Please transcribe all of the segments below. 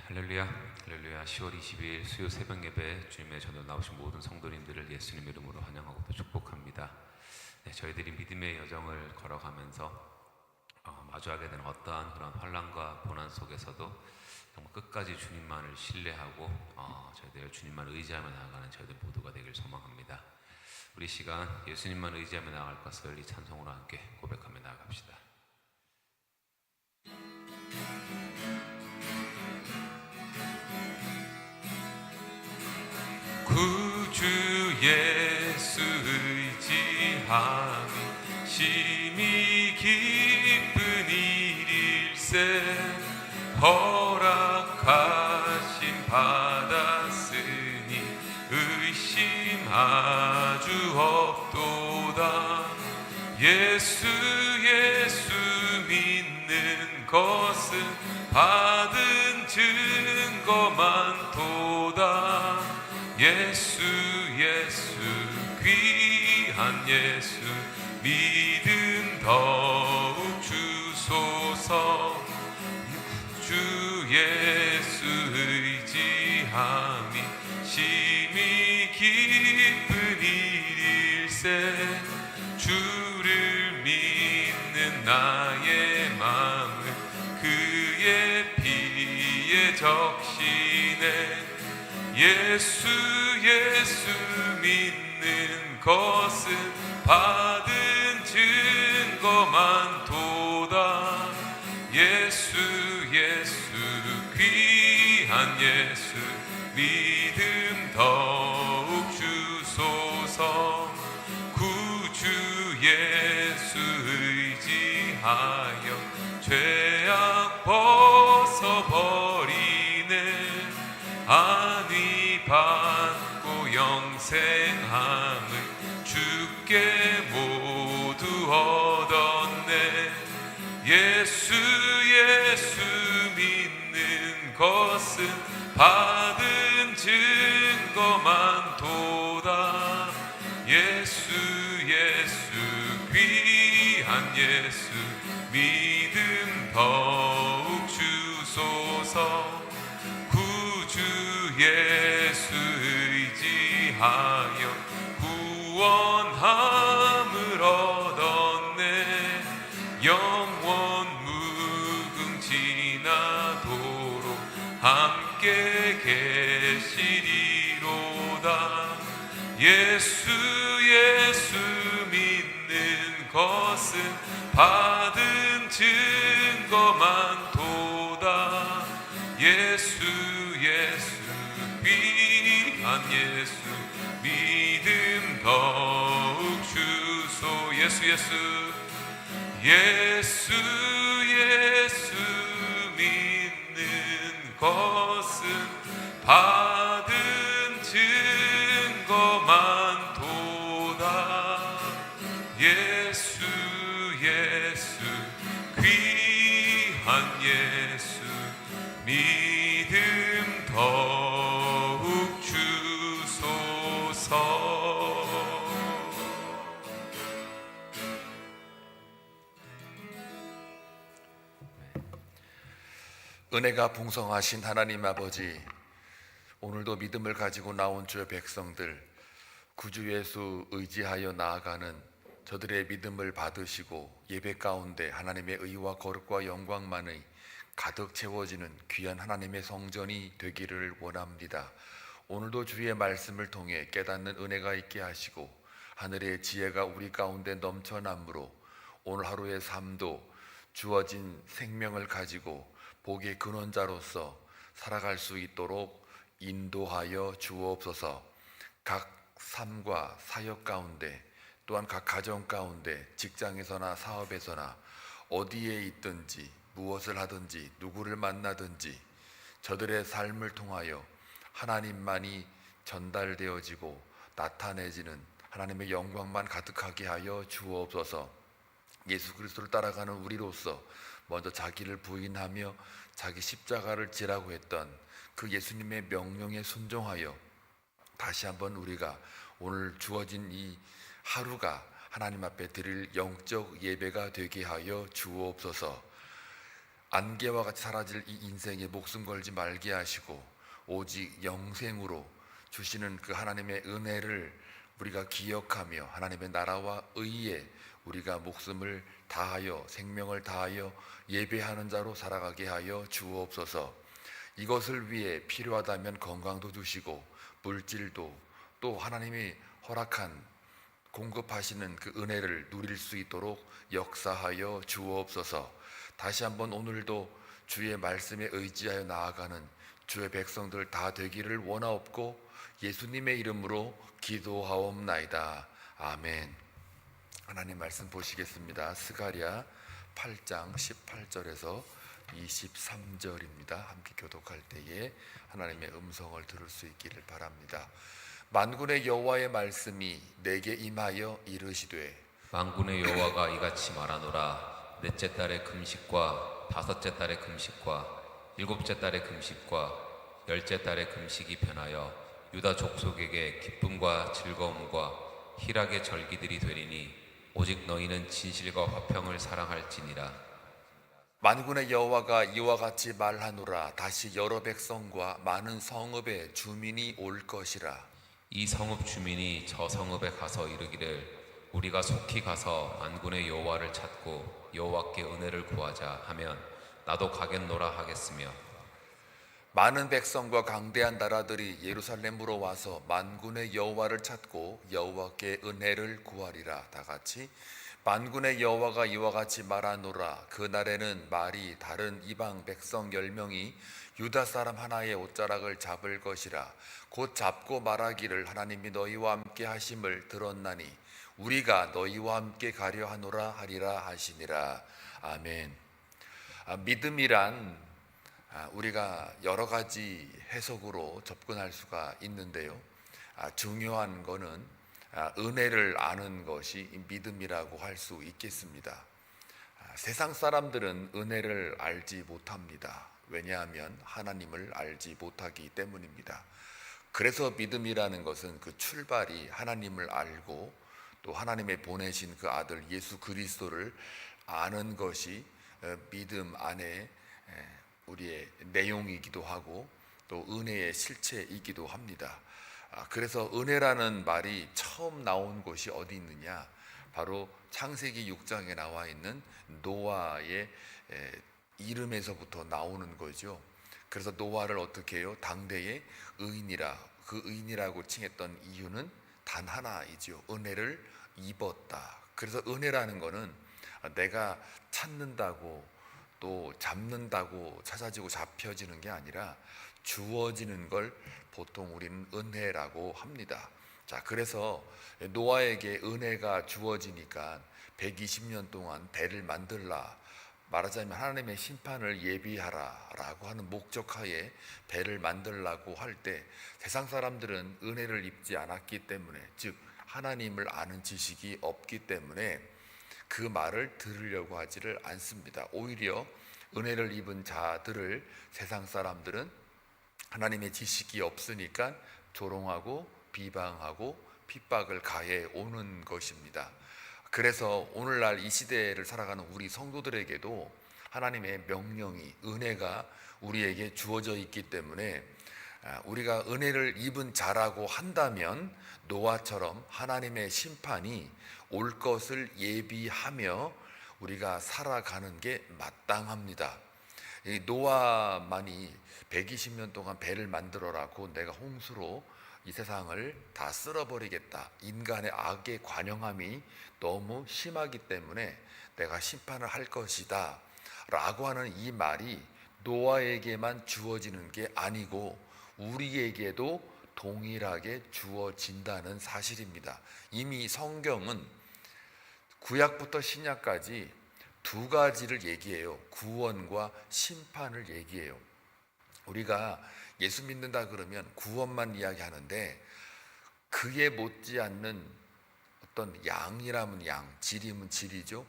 할렐루야, 할렐루야. 10월 22일 수요 새벽 예배 주님의 전에 나오신 모든 성도님들을 예수님 이름으로 환영하고 또 축복합니다. 저희들이 믿음의 여정을 걸어가면서 마주하게 되는 어떠한 그런 환난과 고난 속에서도 정말 끝까지 주님만을 신뢰하고 저희들 주님만 의지하며 나아가는 저희들 모두가 되길 소망합니다. 우리 시간 예수님만 의지하며 나아갈 것을 이 찬송으로 함께 고백하며 나아갑시다. 구주 예수 의지함이 심히 기쁜 일일세. 허락하심 받았으니 의심 아주 없도다. 예수 믿는 것은 받은 증거만 도다. 예수 귀한 예수 믿음 더욱 주소서. 주 예수 의지함이 심히 기쁜 일일세. 주를 믿는 나의 마음을 그의 피에 적시네. 예수 믿는 것은 받은 증거만 도다. 예수 귀한 예수 믿음 더욱 주소서. 구주 예수 의지하여 죄악 벗어버리네. 안위 받고 영생함을 주께 모두 얻었네. 예수 믿는 것은 받은 증거만 도다. 예수 귀한 예수 믿음 더욱 주소서. 구주 예수 의지하여 구원함을 얻었네. 영원 무궁지나도록 함께 계시리로다. 예수 믿는 것은 받은 증거만 도다. 예수 귀한 예수 믿음 더욱 주소. 예수 믿는 것은 받은 증거만 도다. 예수 귀한 예수 믿음 더욱 주소서. 은혜가 풍성하신 하나님 아버지, 오늘도 믿음을 가지고 나온 주의 백성들, 구주 예수 의지하여 나아가는 저들의 믿음을 받으시고 예배 가운데 하나님의 의와 거룩과 영광만이 가득 채워지는 귀한 하나님의 성전이 되기를 원합니다. 오늘도 주의 말씀을 통해 깨닫는 은혜가 있게 하시고 하늘의 지혜가 우리 가운데 넘쳐남으로 오늘 하루의 삶도 주어진 생명을 가지고 복의 근원자로서 살아갈 수 있도록 인도하여 주옵소서. 각 삶과 사역 가운데, 또한 각 가정 가운데, 직장에서나 사업에서나 어디에 있든지 무엇을 하든지 누구를 만나든지 저들의 삶을 통하여 하나님만이 전달되어지고 나타내지는 하나님의 영광만 가득하게 하여 주옵소서. 예수 그리스도를 따라가는 우리로서 먼저 자기를 부인하며 자기 십자가를 지라고 했던 그 예수님의 명령에 순종하여 다시 한번 우리가 오늘 주어진 이 하루가 하나님 앞에 드릴 영적 예배가 되게 하여 주옵소서. 안개와 같이 사라질 이 인생에 목숨 걸지 말게 하시고 오직 영생으로 주시는 그 하나님의 은혜를 우리가 기억하며 하나님의 나라와 의에 우리가 목숨을 다하여 생명을 다하여 예배하는 자로 살아가게 하여 주옵소서. 이것을 위해 필요하다면 건강도 주시고 물질도 또 하나님이 허락한 공급하시는 그 은혜를 누릴 수 있도록 역사하여 주옵소서. 다시 한번 오늘도 주의 말씀에 의지하여 나아가는 주의 백성들 다 되기를 원하옵고 예수님의 이름으로 기도하옵나이다. 아멘. 하나님 말씀 보시겠습니다. 스가랴 8장 18절에서 23절입니다. 함께 교독할 때에 하나님의 음성을 들을 수 있기를 바랍니다. 만군의 여호와의 말씀이 내게 임하여 이르시되 만군의 여호와가 이같이 말하노라. 넷째 달의 금식과 다섯째 달의 금식과 일곱째 달의 금식과 열째 달의 금식이 변하여 유다 족속에게 기쁨과 즐거움과 희락의 절기들이 되리니 오직 너희는 진실과 화평을 사랑할지니라. 만군의 여호와가 이와 같이 말하노라. 다시 여러 백성과 많은 성읍의 주민이 올 것이라. 이 성읍 주민이 저 성읍에 가서 이르기를 우리가 속히 가서 만군의 여호와를 찾고 여호와께 은혜를 구하자 하면 나도 가겠노라 하겠으며 많은 백성과 강대한 나라들이 예루살렘으로 와서 만군의 여호와를 찾고 여호와께 은혜를 구하리라. 다 같이 만군의 여호와가 이와 같이 말하노라. 그날에는 말이 다른 이방 백성 10명이 유다 사람 하나의 옷자락을 잡을 것이라. 곧 잡고 말하기를 하나님이 너희와 함께 하심을 들었나니 우리가 너희와 함께 가려 하노라 하리라 하시니라. 아멘. 믿음이란 우리가 여러 가지 해석으로 접근할 수가 있는데요. 중요한 거는 은혜를 아는 것이 믿음이라고 할 수 있겠습니다. 세상 사람들은 은혜를 알지 못합니다. 왜냐하면 하나님을 알지 못하기 때문입니다. 그래서 믿음이라는 것은 그 출발이 하나님을 알고 또 하나님의 보내신 그 아들 예수 그리스도를 아는 것이 믿음 안에 우리의 내용이기도 하고 또 은혜의 실체이기도 합니다. 그래서 은혜라는 말이 처음 나온 곳이 어디 있느냐? 바로 창세기 6장에 나와 있는 노아의 이름에서부터 나오는 거죠. 그래서 노아를 어떻게 해요? 당대의 의인이라, 그 의인이라고 칭했던 이유는 단 하나이죠. 은혜를 입었다. 그래서 은혜라는 거는 내가 찾는다고 또 잡는다고 찾아지고 잡혀지는 게 아니라 주어지는 걸 보통 우리는 은혜라고 합니다. 자, 그래서 노아에게 은혜가 주어지니까 120년 동안 배를 만들라, 말하자면 하나님의 심판을 예비하라 라고 하는 목적하에 배를 만들라고 할 때 세상 사람들은 은혜를 입지 않았기 때문에, 즉 하나님을 아는 지식이 없기 때문에 그 말을 들으려고 하지를 않습니다. 오히려 은혜를 입은 자들을 세상 사람들은 하나님의 지식이 없으니까 조롱하고 비방하고 핍박을 가해 오는 것입니다. 그래서 오늘날 이 시대를 살아가는 우리 성도들에게도 하나님의 명령이, 은혜가 우리에게 주어져 있기 때문에 우리가 은혜를 입은 자라고 한다면 노아처럼 하나님의 심판이 올 것을 예비하며 우리가 살아가는 게 마땅합니다. 이 노아만이 120년 동안 배를 만들어라고 내가 홍수로 이 세상을 다 쓸어버리겠다, 인간의 악의 관영함이 너무 심하기 때문에 내가 심판을 할 것이다 라고 하는 이 말이 노아에게만 주어지는 게 아니고 우리에게도 동일하게 주어진다는 사실입니다. 이미 성경은 구약부터 신약까지 두 가지를 얘기해요. 구원과 심판을 얘기해요. 우리가 예수 믿는다 그러면 구원만 이야기하는데 그에 못지않는 어떤 양이라면 양, 질이면 질이죠.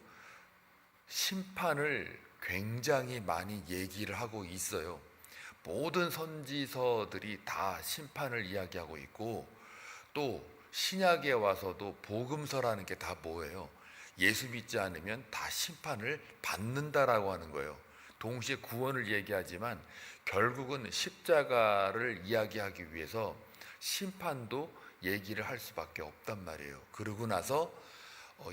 심판을 굉장히 많이 얘기를 하고 있어요. 모든 선지서들이 다 심판을 이야기하고 있고, 또 신약에 와서도 복음서라는 게 다 뭐예요? 예수 믿지 않으면 다 심판을 받는다라고 하는 거예요. 동시에 구원을 얘기하지만 결국은 십자가를 이야기하기 위해서 심판도 얘기를 할 수밖에 없단 말이에요. 그러고 나서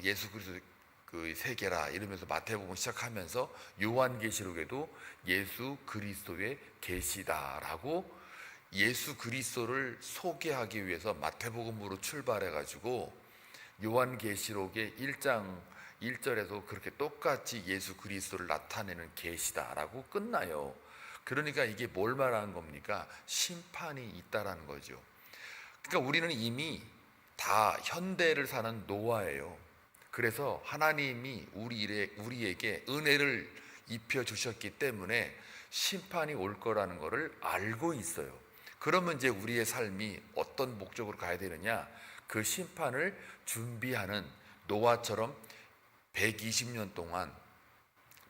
예수 그리스도 그 세계라 이러면서 마태복음 시작하면서 요한계시록에도 예수 그리스도의 계시다라고 예수 그리스도를 소개하기 위해서 마태복음으로 출발해 가지고 요한계시록의 1장 1절에도 그렇게 똑같이 예수 그리스도를 나타내는 계시다라고 끝나요. 그러니까 이게 뭘 말하는 겁니까? 심판이 있다라는 거죠. 그러니까 우리는 이미 다 현대를 사는 노아예요. 그래서 하나님이 우리에게 은혜를 입혀 주셨기 때문에 심판이 올 거라는 것을 알고 있어요. 그러면 이제 우리의 삶이 어떤 목적으로 가야 되느냐? 그 심판을 준비하는 노아처럼 120년 동안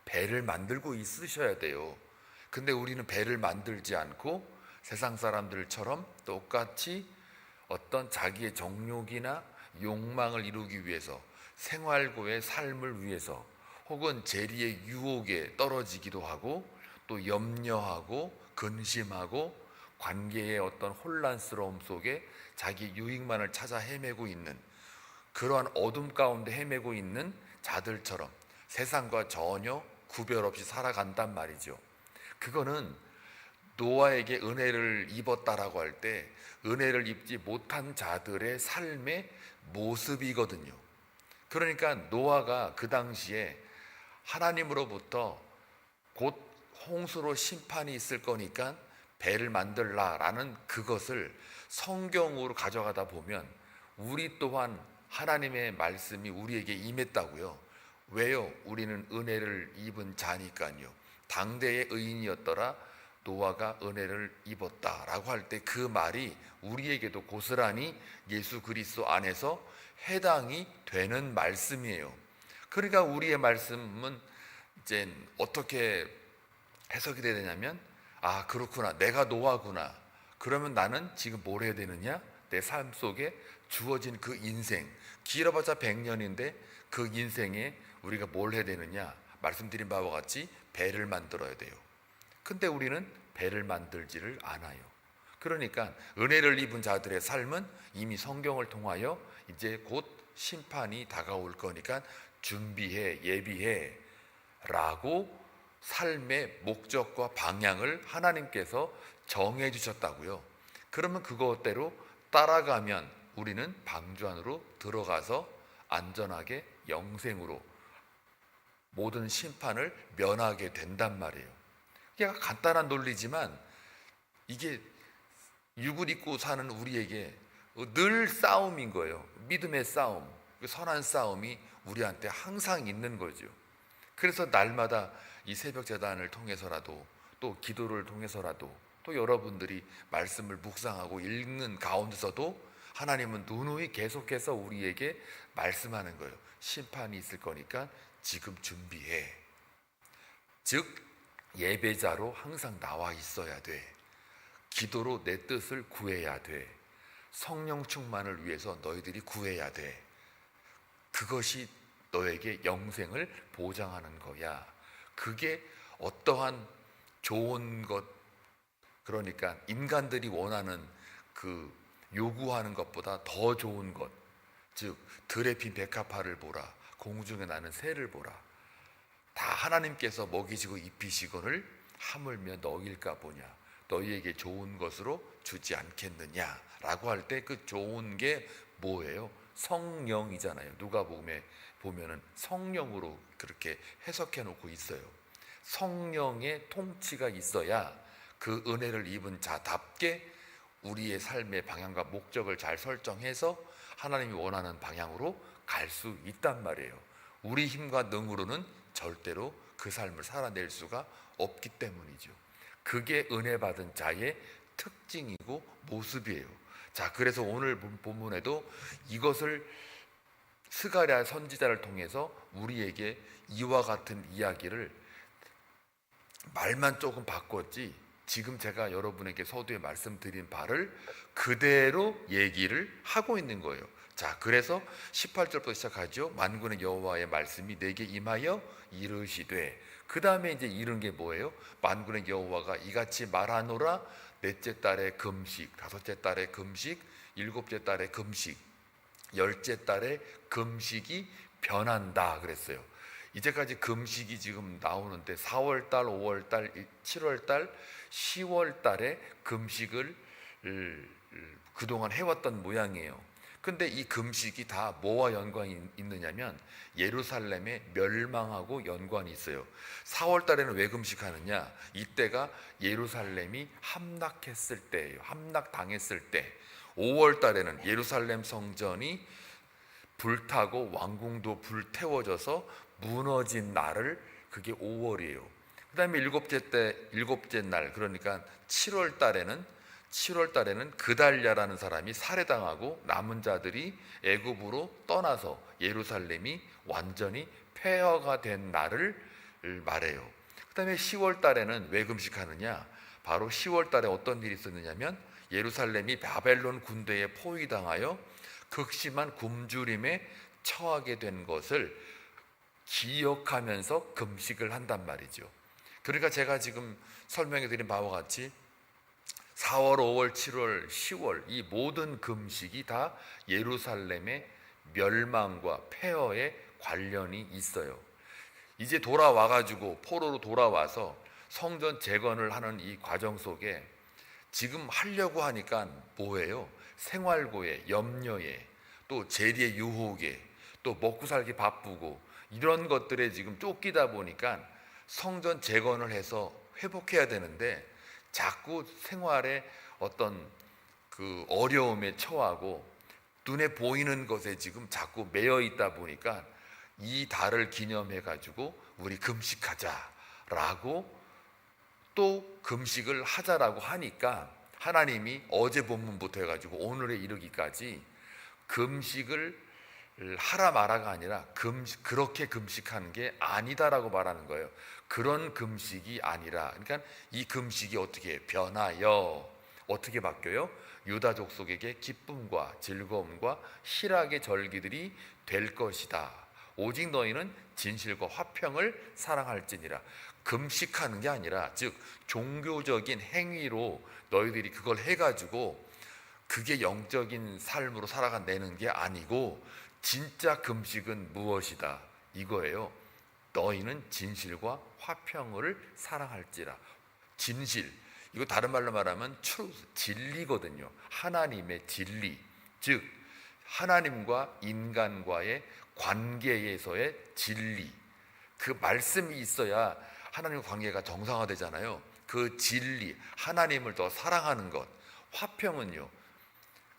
배를 만들고 있으셔야 돼요. 근데 우리는 배를 만들지 않고 세상 사람들처럼 똑같이 어떤 자기의 정욕이나 욕망을 이루기 위해서 생활고의 삶을 위해서 혹은 재리의 유혹에 떨어지기도 하고 또 염려하고 근심하고 관계의 어떤 혼란스러움 속에 자기 유익만을 찾아 헤매고 있는 그러한 어둠 가운데 헤매고 있는 자들처럼 세상과 전혀 구별 없이 살아간단 말이죠. 그거는 노아에게 은혜를 입었다라고 할 때 은혜를 입지 못한 자들의 삶의 모습이거든요. 그러니까 노아가 그 당시에 하나님으로부터 곧 홍수로 심판이 있을 거니까 배를 만들라라는 그것을 성경으로 가져가다 보면 우리 또한 하나님의 말씀이 우리에게 임했다고요. 왜요? 우리는 은혜를 입은 자니까요. 당대의 의인이었더라 노아가 은혜를 입었다라고 할 때 그 말이 우리에게도 고스란히 예수 그리스도 안에서 해당이 되는 말씀이에요. 그러니까 우리의 말씀은 이제 어떻게 해석이 되냐면 아 그렇구나 내가 노아구나 그러면 나는 지금 뭘 해야 되느냐 내 삶 속에 주어진 그 인생 길어봤자 100년인데 그 인생에 우리가 뭘 해야 되느냐 말씀드린 바와 같이 배를 만들어야 돼요. 근데 우리는 배를 만들지를 않아요. 그러니까 은혜를 입은 자들의 삶은 이미 성경을 통하여 이제 곧 심판이 다가올 거니까 준비해 예비해 라고 삶의 목적과 방향을 하나님께서 정해 주셨다고요. 그러면 그것대로 따라가면 우리는 방주 안으로 들어가서 안전하게 영생으로 모든 심판을 면하게 된단 말이에요. 그냥 간단한 논리지만 이게 육을 입고 사는 우리에게 늘 싸움인 거예요. 믿음의 싸움, 선한 싸움이 우리한테 항상 있는 거죠. 그래서 날마다 이 새벽 제단을 통해서라도 또 기도를 통해서라도 또 여러분들이 말씀을 묵상하고 읽는 가운데서도 하나님은 누누이 계속해서 우리에게 말씀하는 거예요. 심판이 있을 거니까 지금 준비해. 즉 예배자로 항상 나와 있어야 돼. 기도로 내 뜻을 구해야 돼. 성령 충만을 위해서 너희들이 구해야 돼. 그것이 너에게 영생을 보장하는 거야. 그게 어떠한 좋은 것, 그러니까 인간들이 원하는 그 요구하는 것보다 더 좋은 것, 즉 들에 핀 백합화를 보라, 공중에 나는 새를 보라. 다 하나님께서 먹이시고 입히시거늘 하물며 너희일까 보냐. 너희에게 좋은 것으로 주지 않겠느냐라고 할 때 그 좋은 게 뭐예요? 성령이잖아요. 누가복음에 보면은 성령으로 그렇게 해석해 놓고 있어요. 성령의 통치가 있어야 그 은혜를 입은 자답게 우리의 삶의 방향과 목적을 잘 설정해서 하나님이 원하는 방향으로 갈 수 있단 말이에요. 우리 힘과 능으로는 절대로 그 삶을 살아낼 수가 없기 때문이죠. 그게 은혜 받은 자의 특징이고 모습이에요. 자, 그래서 오늘 본문에도 이것을 스가랴 선지자를 통해서 우리에게 이와 같은 이야기를 말만 조금 바꿨지 지금 제가 여러분에게 서두에 말씀드린 바를 그대로 얘기를 하고 있는 거예요. 자, 그래서 18절부터 시작하죠. 만군의 여호와의 말씀이 내게 임하여 이르시되 그 다음에 이제 이런 게 뭐예요? 만군의 여호와가 이같이 말하노라. 넷째 달에 금식, 다섯째 달에 금식, 일곱째 달에 금식, 열째 달에 금식이 변한다 그랬어요. 이제까지 금식이 지금 나오는데 4월 달, 5월 달, 7월 달, 10월 달에 금식을 그동안 해왔던 모양이에요. 근데 이 금식이 다 뭐와 연관이 있느냐면 예루살렘의 멸망하고 연관이 있어요. 4월 달에는 왜 금식하느냐? 이때가 예루살렘이 함락했을 때예요. 함락당했을 때. 5월 달에는 예루살렘 성전이 불타고 왕궁도 불태워져서 무너진 날을, 그게 5월이에요. 그 다음에 일곱째 날, 그러니까 7월 달에는 그달랴라는 사람이 살해당하고 남은 자들이 애굽으로 떠나서 예루살렘이 완전히 폐허가 된 날을 말해요. 그 다음에 10월 달에는 왜 금식하느냐? 바로 10월 달에 어떤 일이 있었느냐면 예루살렘이 바벨론 군대에 포위당하여 극심한 굶주림에 처하게 된 것을 기억하면서 금식을 한단 말이죠. 그러니까 제가 지금 설명해 드린 바와 같이 4월, 5월, 7월, 10월 이 모든 금식이 다 예루살렘의 멸망과 폐허에 관련이 있어요. 이제 돌아와가지고 포로로 돌아와서 성전 재건을 하는 이 과정 속에 지금 하려고 하니까 뭐예요? 생활고에, 염려에, 또 재리의 유혹에, 또 먹고 살기 바쁘고 이런 것들에 지금 쫓기다 보니까 성전 재건을 해서 회복해야 되는데 자꾸 생활에 어떤 그 어려움에 처하고 눈에 보이는 것에 지금 자꾸 매여 있다 보니까 이 달을 기념해 가지고 우리 금식하자라고 또 금식을 하자라고 하니까 하나님이 어제 본문부터 해가지고 오늘에 이르기까지 금식을 하라 마라가 아니라 그렇게 금식하는 게 아니다라고 말하는 거예요. 그런 금식이 아니라, 그러니까 이 금식이 어떻게 변하여 어떻게 바뀌어요? 유다 족속에게 기쁨과 즐거움과 희락의 절기들이 될 것이다. 오직 너희는 진실과 화평을 사랑할지니라. 금식하는 게 아니라, 즉 종교적인 행위로 너희들이 그걸 해가지고 그게 영적인 삶으로 살아가는 게 아니고 진짜 금식은 무엇이다 이거예요. 너희는 진실과 화평을 사랑할지라. 진실, 이거 다른 말로 말하면 진리거든요. 하나님의 진리, 즉 하나님과 인간과의 관계에서의 진리, 그 말씀이 있어야 하나님과 관계가 정상화되잖아요. 그 진리, 하나님을 더 사랑하는 것. 화평은요,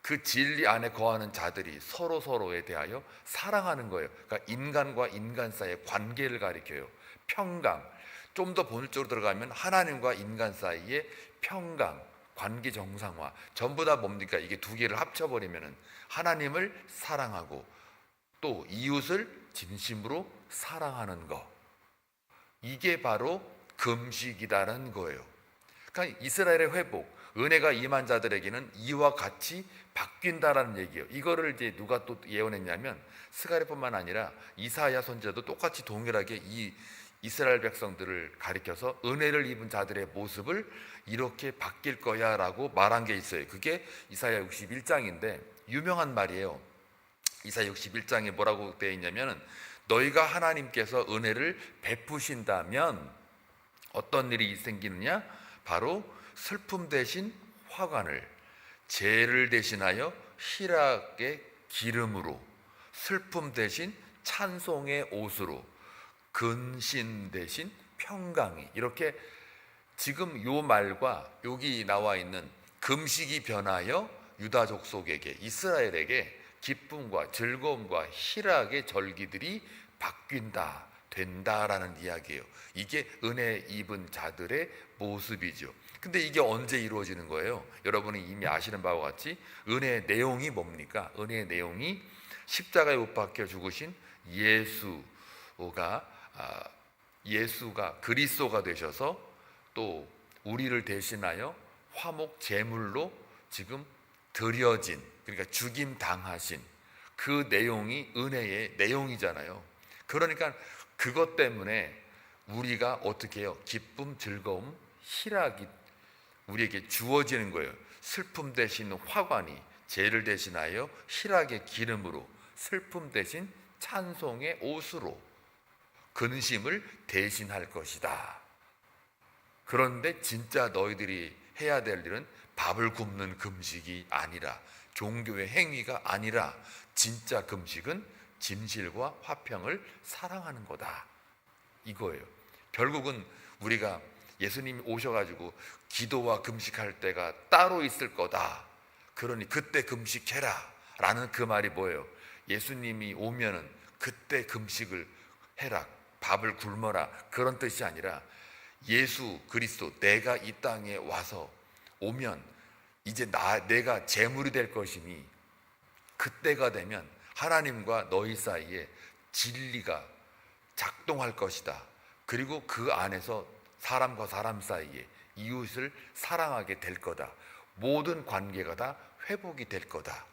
그 진리 안에 거하는 자들이 서로에 대하여 사랑하는 거예요. 그러니까 인간과 인간 사이의 관계를 가리켜요. 평강, 좀 더 본질적으로 들어가면 하나님과 인간 사이의 평강, 관계 정상화, 전부 다 뭡니까? 이게 두 개를 합쳐버리면 하나님을 사랑하고 또 이웃을 진심으로 사랑하는 것, 이게 바로 금식이다라는 거예요. 그러니까 이스라엘의 회복, 은혜가 임한 자들에게는 이와 같이 바뀐다라는 얘기예요. 이거를 이제 누가 또 예언했냐면 스가랴뿐만 아니라 이사야 선지자도 똑같이 동일하게 이 이스라엘 백성들을 가리켜서 은혜를 입은 자들의 모습을 이렇게 바뀔 거야 라고 말한 게 있어요. 그게 이사야 61장인데 유명한 말이에요. 이사야 61장에 뭐라고 되어 있냐면 너희가 하나님께서 은혜를 베푸신다면 어떤 일이 생기느냐? 바로 슬픔 대신 화관을, 죄를 대신하여 희락의 기름으로, 슬픔 대신 찬송의 옷으로, 근신 대신 평강이, 이렇게 지금 요 말과 여기 나와 있는 금식이 변하여 유다 족속에게, 이스라엘에게 기쁨과 즐거움과 희락의 절기들이 바뀐다, 된다라는 이야기예요. 이게 은혜 입은 자들의 모습이죠. 근데 이게 언제 이루어지는 거예요? 여러분이 이미 아시는 바와 같이 은혜의 내용이 뭡니까? 은혜의 내용이 십자가에 못 박혀 죽으신 예수가 그리스도가 되셔서 또 우리를 대신하여 화목 제물로 지금 드려진, 그러니까 죽임 당하신 그 내용이 은혜의 내용이잖아요. 그러니까 그것 때문에 우리가 어떻게 해요? 기쁨, 즐거움, 희락이 우리에게 주어지는 거예요. 슬픔 대신 화관이, 죄를 대신하여 희락의 기름으로, 슬픔 대신 찬송의 옷으로 근심을 대신할 것이다. 그런데 진짜 너희들이 해야 될 일은 밥을 굶는 금식이 아니라, 종교의 행위가 아니라, 진짜 금식은 진실과 화평을 사랑하는 거다, 이거예요. 결국은 우리가 예수님이 오셔가지고 기도와 금식할 때가 따로 있을 거다, 그러니 그때 금식해라 라는 그 말이 뭐예요? 예수님이 오면은 그때 금식을 해라, 밥을 굶어라, 그런 뜻이 아니라 예수 그리스도, 내가 이 땅에 와서 오면 이제 내가 제물이 될 것이니 그때가 되면 하나님과 너희 사이에 진리가 작동할 것이다. 그리고 그 안에서 사람과 사람 사이에 이웃을 사랑하게 될 거다. 모든 관계가 다 회복이 될 거다.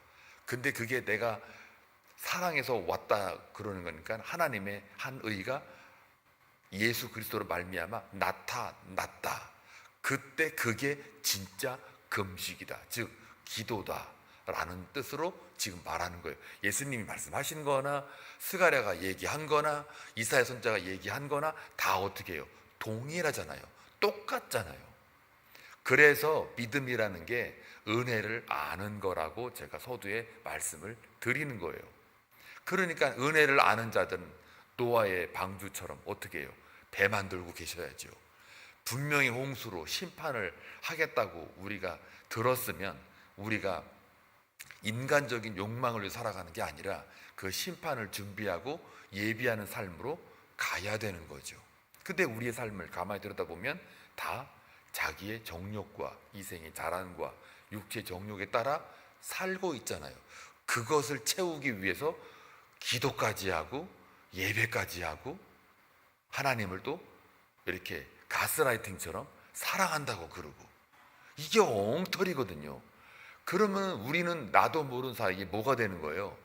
근데 그게 내가 사랑해서 왔다 그러는 거니까 하나님의 한 의가 예수 그리스도로 말미암아 나타났다. 그때 그게 진짜 금식이다, 즉 기도다 라는 뜻으로 지금 말하는 거예요. 예수님이 말씀하신 거나 스가랴가 얘기한 거나 이사야 선지자가 얘기한 거나 다 어떻게 해요? 동일하잖아요. 똑같잖아요. 그래서 믿음이라는 게 은혜를 아는 거라고 제가 서두에 말씀을 드리는 거예요. 그러니까 은혜를 아는 자들은 노아의 방주처럼 어떻게 해요? 배 만들고 계셔야죠. 분명히 홍수로 심판을 하겠다고 우리가 들었으면 우리가 인간적인 욕망을 위해 살아가는 게 아니라 그 심판을 준비하고 예비하는 삶으로 가야 되는 거죠. 근데 우리의 삶을 가만히 들여다보면 다 자기의 정욕과 이생의 자랑과 육체의 정욕에 따라 살고 있잖아요. 그것을 채우기 위해서 기도까지 하고 예배까지 하고 하나님을 또 이렇게 가스라이팅처럼 사랑한다고 그러고, 이게 엉터리거든요. 그러면 우리는 나도 모르는 사이에 뭐가 되는 거예요?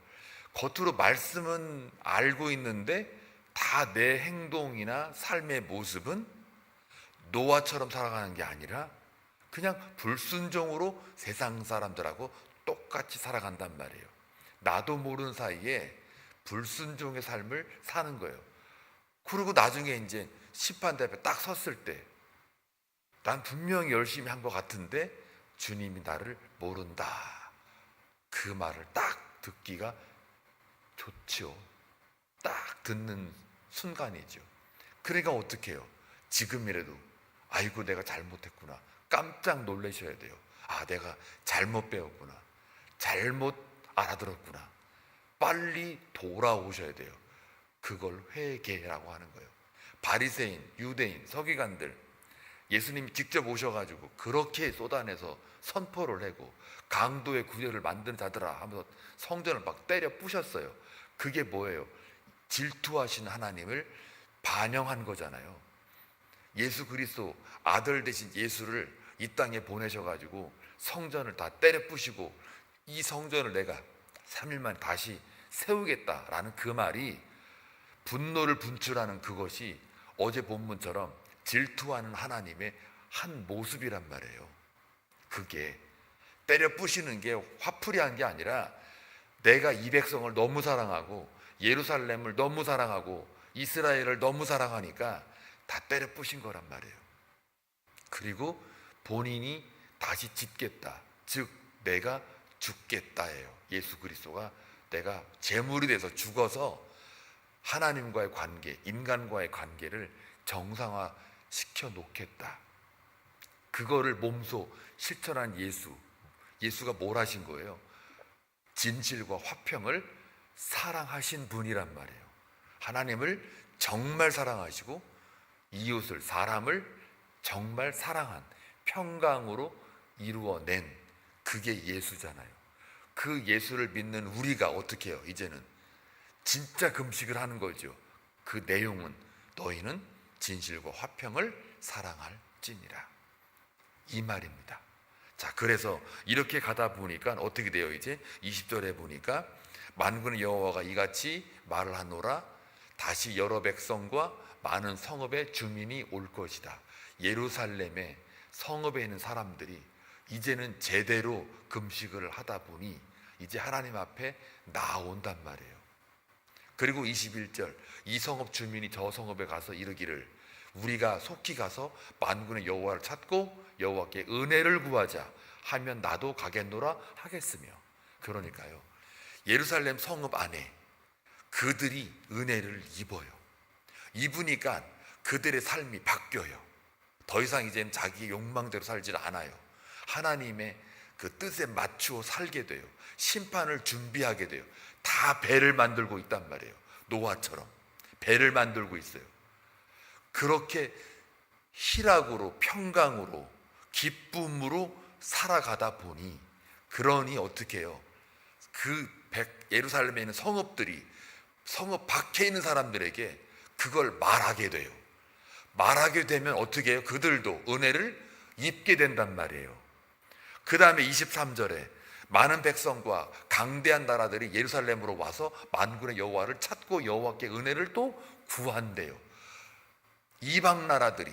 겉으로 말씀은 알고 있는데 다 내 행동이나 삶의 모습은 노아처럼 살아가는 게 아니라 그냥 불순종으로 세상 사람들하고 똑같이 살아간단 말이에요. 나도 모르는 사이에 불순종의 삶을 사는 거예요. 그리고 나중에 이제 심판대 앞에 딱 섰을 때 난 분명히 열심히 한 것 같은데 주님이 나를 모른다, 그 말을 딱 듣기가 좋지요. 딱 듣는 순간이죠. 그러니까 어떻게 해요? 지금이라도 아이고 내가 잘못했구나 깜짝 놀라셔야 돼요. 아, 내가 잘못 배웠구나, 잘못 알아들었구나, 빨리 돌아오셔야 돼요. 그걸 회개라고 하는 거예요. 바리새인, 유대인, 서기관들 예수님이 직접 오셔가지고 그렇게 쏟아내서 선포를 하고 강도의 구제를 만드는 자들아 하면서 성전을 막 때려 부셨어요. 그게 뭐예요? 질투하신 하나님을 반영한 거잖아요. 예수 그리스도 아들 되신 예수를 이 땅에 보내셔가지고 성전을 다 때려 부시고 이 성전을 내가 3일 만에 다시 세우겠다라는 그 말이, 분노를 분출하는 그것이 어제 본문처럼 질투하는 하나님의 한 모습이란 말이에요. 그게 때려 부시는 게 화풀이한 게 아니라 내가 이 백성을 너무 사랑하고 예루살렘을 너무 사랑하고 이스라엘을 너무 사랑하니까 다 때려 부신 거란 말이에요. 그리고 본인이 다시 짓겠다, 즉 내가 죽겠다예요. 예수 그리스도가 내가 제물이 돼서 죽어서 하나님과의 관계, 인간과의 관계를 정상화시켜 놓겠다. 그거를 몸소 실천한 예수가 뭘 하신 거예요? 진실과 화평을 사랑하신 분이란 말이에요. 하나님을 정말 사랑하시고 이웃을, 사람을 정말 사랑한, 평강으로 이루어낸 그게 예수잖아요. 그 예수를 믿는 우리가 어떻게 해요? 이제는 진짜 금식을 하는 거죠. 그 내용은 너희는 진실과 화평을 사랑할지니라, 이 말입니다. 자, 그래서 이렇게 가다 보니까 어떻게 돼요? 이제 20절에 보니까 만군의 여호와가 이같이 말을 하노라, 다시 여러 백성과 많은 성읍의 주민이 올 것이다. 예루살렘의 성읍에 있는 사람들이 이제는 제대로 금식을 하다 보니 이제 하나님 앞에 나온단 말이에요. 그리고 21절, 이 성읍 주민이 저 성읍에 가서 이르기를 우리가 속히 가서 만군의 여호와를 찾고 여호와께 은혜를 구하자 하면 나도 가겠노라 하겠으며. 그러니까요, 예루살렘 성읍 안에 그들이 은혜를 입어요. 입으니까 그들의 삶이 바뀌어요. 더 이상 이제는 자기의 욕망대로 살지 않아요. 하나님의 그 뜻에 맞추어 살게 돼요. 심판을 준비하게 돼요. 다 배를 만들고 있단 말이에요. 노아처럼 배를 만들고 있어요. 그렇게 희락으로, 평강으로, 기쁨으로 살아가다 보니, 그러니 어떻게 해요? 예루살렘에 있는 성읍들이 성읍 밖에 있는 사람들에게 그걸 말하게 돼요. 말하게 되면 어떻게 해요? 그들도 은혜를 입게 된단 말이에요. 그 다음에 23절에 많은 백성과 강대한 나라들이 예루살렘으로 와서 만군의 여호와를 찾고 여호와께 은혜를 또 구한대요. 이방 나라들이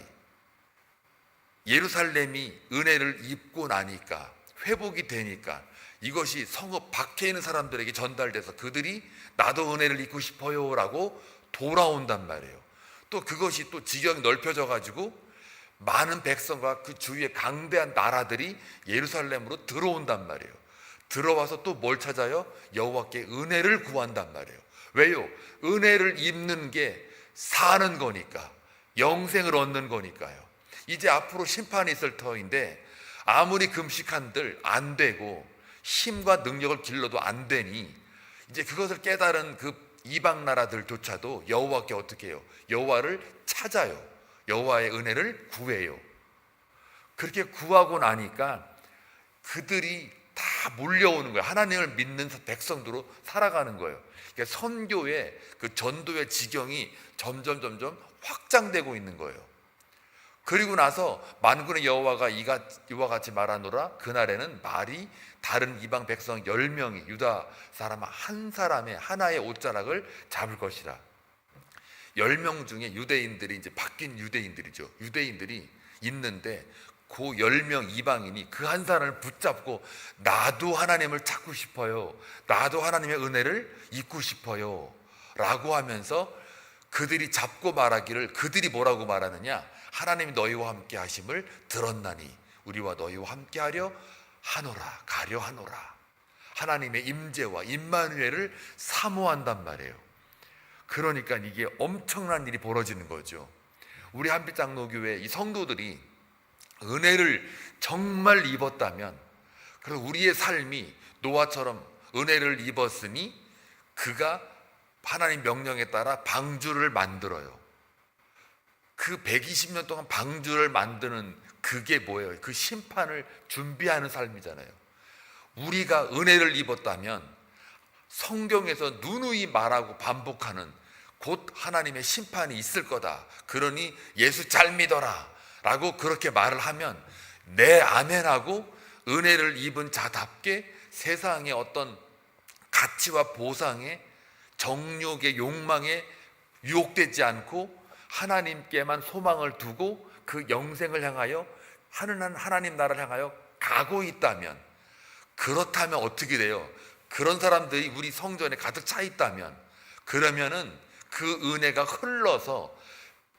예루살렘이 은혜를 입고 나니까, 회복이 되니까 이것이 성읍 밖에 있는 사람들에게 전달돼서 그들이 나도 은혜를 입고 싶어요 라고 돌아온단 말이에요. 또 그것이 또 지경이 넓혀져 가지고 많은 백성과 그 주위의 강대한 나라들이 예루살렘으로 들어온단 말이에요. 들어와서 또 뭘 찾아요? 여호와께 은혜를 구한단 말이에요. 왜요? 은혜를 입는 게 사는 거니까, 영생을 얻는 거니까요. 이제 앞으로 심판이 있을 터인데 아무리 금식한들 안 되고 힘과 능력을 길러도 안 되니 이제 그것을 깨달은 그 이방 나라들조차도 여호와께 어떻게 해요? 여호와를 찾아요. 여호와의 은혜를 구해요. 그렇게 구하고 나니까 그들이 다 몰려오는 거예요. 하나님을 믿는 백성들로 살아가는 거예요. 그러니까 선교의 그 전도의 지경이 점점 확장되고 있는 거예요. 그리고 나서 만군의 여호와가 이와 같이 말하노라. 그날에는 말이 다른 이방 백성 10명이 유다 사람 한 사람의 하나의 옷자락을 잡을 것이라. 10명 중에 유대인들이 이제 바뀐 유대인들이죠. 유대인들이 있는데 그 10명 이방인이 그 한 사람을 붙잡고 나도 하나님을 찾고 싶어요. 나도 하나님의 은혜를 입고 싶어요. 라고 하면서 그들이 잡고 말하기를, 그들이 뭐라고 말하느냐? 하나님이 너희와 함께 하심을 들었나니 우리와 너희와 함께 하려 하노라, 가려 하노라. 하나님의 임재와 임마누엘을 사모한단 말이에요. 그러니까 이게 엄청난 일이 벌어지는 거죠. 우리 한빛 장로교회 이 성도들이 은혜를 정말 입었다면, 그리고 우리의 삶이 노아처럼 은혜를 입었으니 그가 하나님 명령에 따라 방주를 만들어요. 그 120년 동안 방주를 만드는 그게 뭐예요? 그 심판을 준비하는 삶이잖아요. 우리가 은혜를 입었다면 성경에서 누누이 말하고 반복하는 곧 하나님의 심판이 있을 거다. 그러니 예수 잘 믿어라 라고 그렇게 말을 하면 네 아멘하고 은혜를 입은 자답게 세상의 어떤 가치와 보상에, 정욕의 욕망에 유혹되지 않고 하나님께만 소망을 두고 그 영생을 향하여 하나님 나라를 향하여 가고 있다면, 그렇다면 어떻게 돼요? 그런 사람들이 우리 성전에 가득 차 있다면, 그러면은 그 은혜가 흘러서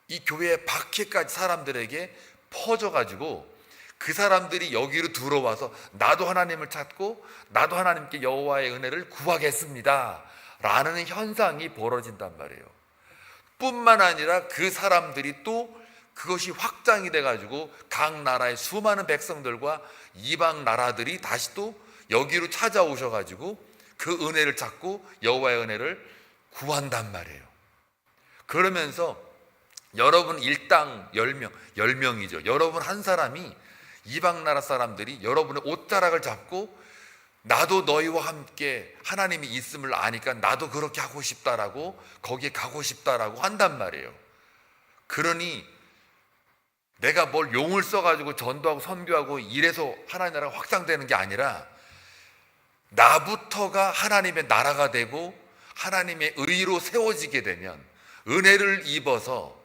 이 교회 밖에까지 사람들에게 퍼져가지고 그 사람들이 여기로 들어와서 나도 하나님을 찾고 나도 하나님께 여호와의 은혜를 구하겠습니다 라는 현상이 벌어진단 말이에요. 뿐만 아니라 그 사람들이 또 그것이 확장이 돼가지고 각 나라의 수많은 백성들과 이방 나라들이 다시 또 여기로 찾아오셔가지고 그 은혜를 찾고 여호와의 은혜를 구한단 말이에요. 그러면서 여러분 일당 10명이죠. 여러분 한 사람이 이방 나라 사람들이 여러분의 옷자락을 잡고 나도 너희와 함께 하나님이 있음을 아니까 나도 그렇게 하고 싶다라고, 거기에 가고 싶다라고 한단 말이에요. 그러니 내가 뭘 용을 써가지고 전도하고 선교하고 이래서 하나님 나라가 확장되는 게 아니라 나부터가 하나님의 나라가 되고 하나님의 의로 세워지게 되면, 은혜를 입어서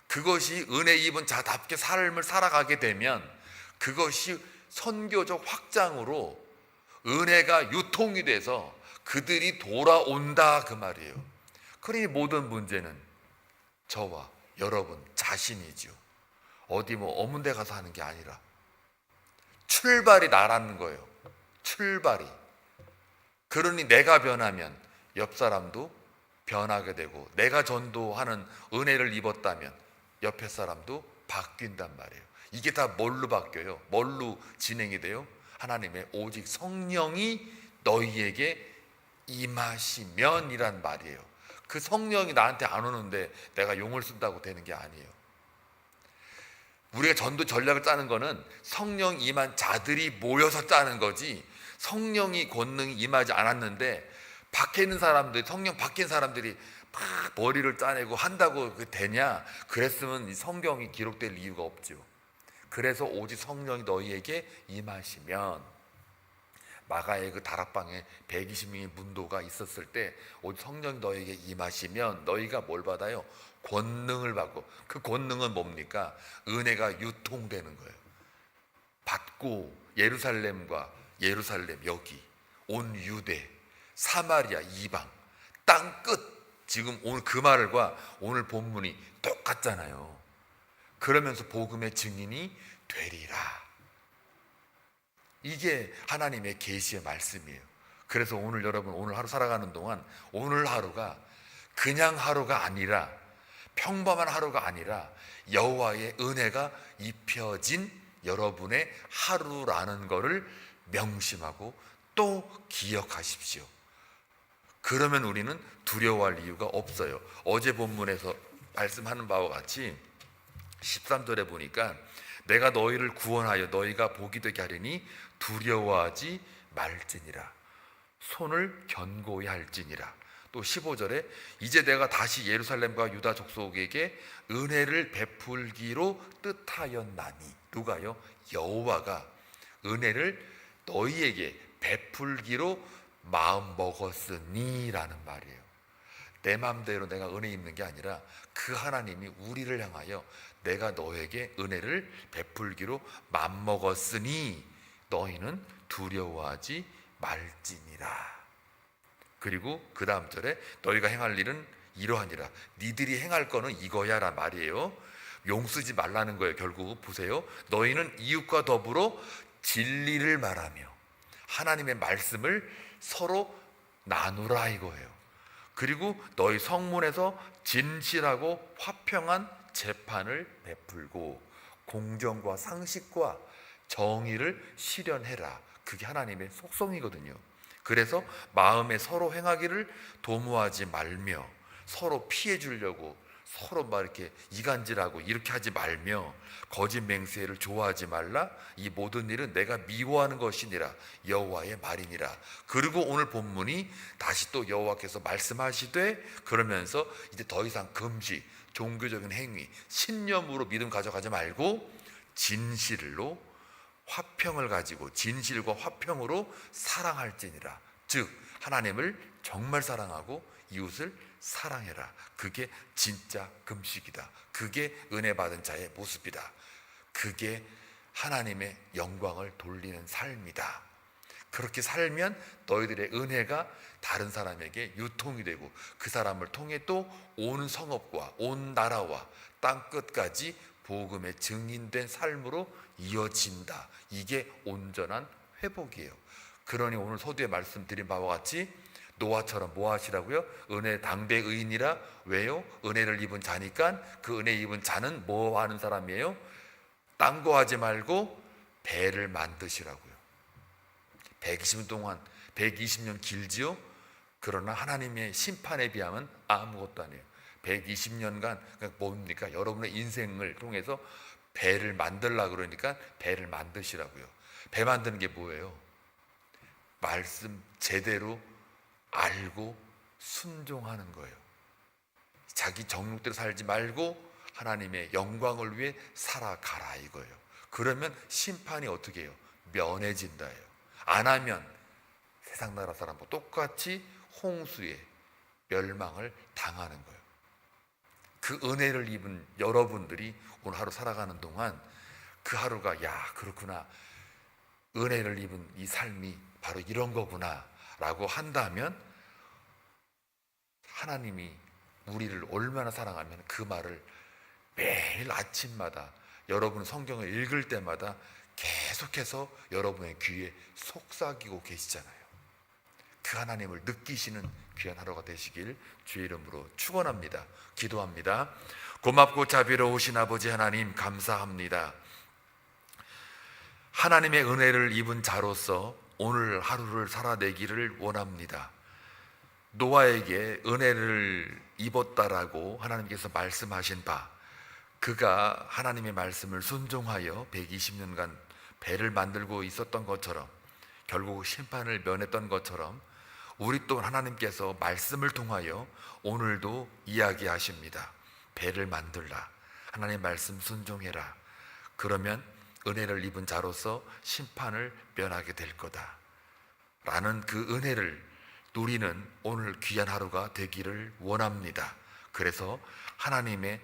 그것이 은혜 입은 자답게 삶을 살아가게 되면 그것이 선교적 확장으로 은혜가 유통이 돼서 그들이 돌아온다 그 말이에요. 그러니 모든 문제는 저와 여러분 자신이죠. 어디 뭐 어문 데 가서 하는 게 아니라 출발이 나라는 거예요. 출발이. 그러니 내가 변하면 옆 사람도 변하게 되고, 내가 전도하는 은혜를 입었다면 옆에 사람도 바뀐단 말이에요. 이게 다 뭘로 바뀌어요? 뭘로 진행이 돼요? 하나님의 오직 성령이 너희에게 임하시면이란 말이에요. 그 성령이 나한테 안 오는데 내가 용을 쓴다고 되는 게 아니에요. 우리가 전도 전략을 짜는 거는 성령 임한 자들이 모여서 짜는 거지, 성령이 권능이 임하지 않았는데 밖에 있는 사람들, 성령 밖에 있는 사람들이 막 머리를 짜내고 한다고 되냐? 그랬으면 성경이 기록될 이유가 없죠. 그래서 오직 성령이 너희에게 임하시면, 마가의 그 다락방에 120명의 문도가 있었을 때 오직 성령이 너희에게 임하시면 너희가 뭘 받아요? 권능을 받고. 그 권능은 뭡니까? 은혜가 유통되는 거예요. 받고 예루살렘과 예루살렘, 여기 온 유대, 사마리아, 이방, 땅 끝. 지금 오늘 그 말과 오늘 본문이 똑같잖아요. 그러면서 복음의 증인이 되리라. 이게 하나님의 계시의 말씀이에요. 그래서 오늘 여러분, 오늘 하루 살아가는 동안 오늘 하루가 그냥 하루가 아니라, 평범한 하루가 아니라 여호와의 은혜가 입혀진 여러분의 하루라는 것을 명심하고 또 기억하십시오. 그러면 우리는 두려워할 이유가 없어요. 어제 본문에서 말씀하는 바와 같이 13절에 보니까 내가 너희를 구원하여 너희가 복이 되게 하리니 두려워하지 말지니라. 손을 견고히 할지니라. 또 15절에 이제 내가 다시 예루살렘과 유다 족속에게 은혜를 베풀기로 뜻하였나니. 누가요? 여호와가 은혜를 너희에게 베풀기로 마음 먹었으니라는 말이에요. 내 마음대로 내가 은혜 입는 게 아니라 그 하나님이 우리를 향하여 내가 너에게 은혜를 베풀기로 맘먹었으니 너희는 두려워하지 말지니라. 그리고 그 다음 절에 너희가 행할 일은 이러하니라. 니들이 행할 거는 이거야란 말이에요. 용쓰지 말라는 거예요. 결국 보세요. 너희는 이웃과 더불어 진리를 말하며 하나님의 말씀을 서로 나누라 이거예요. 그리고 너희 성문에서 진실하고 화평한 재판을 베풀고 공정과 상식과 정의를 실현해라. 그게 하나님의 속성이거든요. 그래서 마음에 서로 행하기를 도모하지 말며, 서로 피해 주려고 서로 막 이렇게 이간질하고 이렇게 하지 말며, 거짓 맹세를 좋아하지 말라. 이 모든 일은 내가 미워하는 것이니라. 여호와의 말이니라. 그리고 오늘 본문이 다시 또 여호와께서 말씀하시되, 그러면서 이제 더 이상 금식, 종교적인 행위, 신념으로 믿음 가져가지 말고 진실로 화평을 가지고 진실과 화평으로 사랑할지니라. 즉 하나님을 정말 사랑하고 이웃을 사랑해라. 그게 진짜 금식이다. 그게 은혜 받은 자의 모습이다. 그게 하나님의 영광을 돌리는 삶이다. 그렇게 살면 너희들의 은혜가 다른 사람에게 유통이 되고 그 사람을 통해 또 온 성읍과 온 나라와 땅 끝까지 복음의 증인된 삶으로 이어진다. 이게 온전한 회복이에요. 그러니 오늘 서두에 말씀드린 바와 같이 노아처럼 뭐 하시라고요? 은혜 당대 의인이라. 왜요? 은혜를 입은 자니까. 그 은혜 입은 자는 뭐 하는 사람이에요? 딴 거 하지 말고 배를 만드시라고요. 120년 동안, 120년 길지요? 그러나 하나님의 심판에 비하면 아무것도 아니에요. 120년간 뭡니까? 여러분의 인생을 통해서 배를 만들라 그러니까 배를 만드시라고요. 배 만드는 게 뭐예요? 말씀 제대로 알고 순종하는 거예요. 자기 정욕대로 살지 말고 하나님의 영광을 위해 살아가라 이거예요. 그러면 심판이 어떻게 해요? 면해진다예요. 안 하면 세상 나라 사람과 똑같이 홍수에 멸망을 당하는 거예요. 그 은혜를 입은 여러분들이 오늘 하루 살아가는 동안 그 하루가 야 그렇구나, 은혜를 입은 이 삶이 바로 이런 거구나 라고 한다면 하나님이 우리를 얼마나 사랑하면 그 말을 매일 아침마다 여러분 성경을 읽을 때마다 계속해서 여러분의 귀에 속삭이고 계시잖아요. 그 하나님을 느끼시는 귀한 하루가 되시길 주의 이름으로 축원합니다. 기도합니다. 고맙고 자비로우신 아버지 하나님, 감사합니다. 하나님의 은혜를 입은 자로서 오늘 하루를 살아내기를 원합니다. 노아에게 은혜를 입었다라고 하나님께서 말씀하신 바, 그가 하나님의 말씀을 순종하여 120년간 배를 만들고 있었던 것처럼 결국 심판을 면했던 것처럼 우리 또한 하나님께서 말씀을 통하여 오늘도 이야기하십니다. 배를 만들라, 하나님의 말씀 순종해라. 그러면 은혜를 입은 자로서 심판을 면하게 될 거다 라는 그 은혜를 누리는 오늘 귀한 하루가 되기를 원합니다. 그래서 하나님의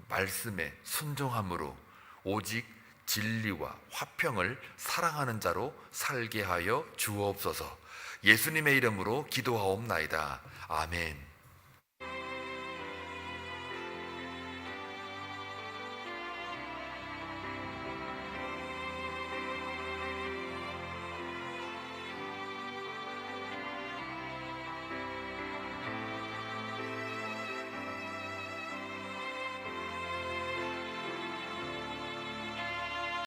말씀에 순종함으로 오직 진리와 화평을 사랑하는 자로 살게 하여 주옵소서. 예수님의 이름으로 기도하옵나이다. 아멘.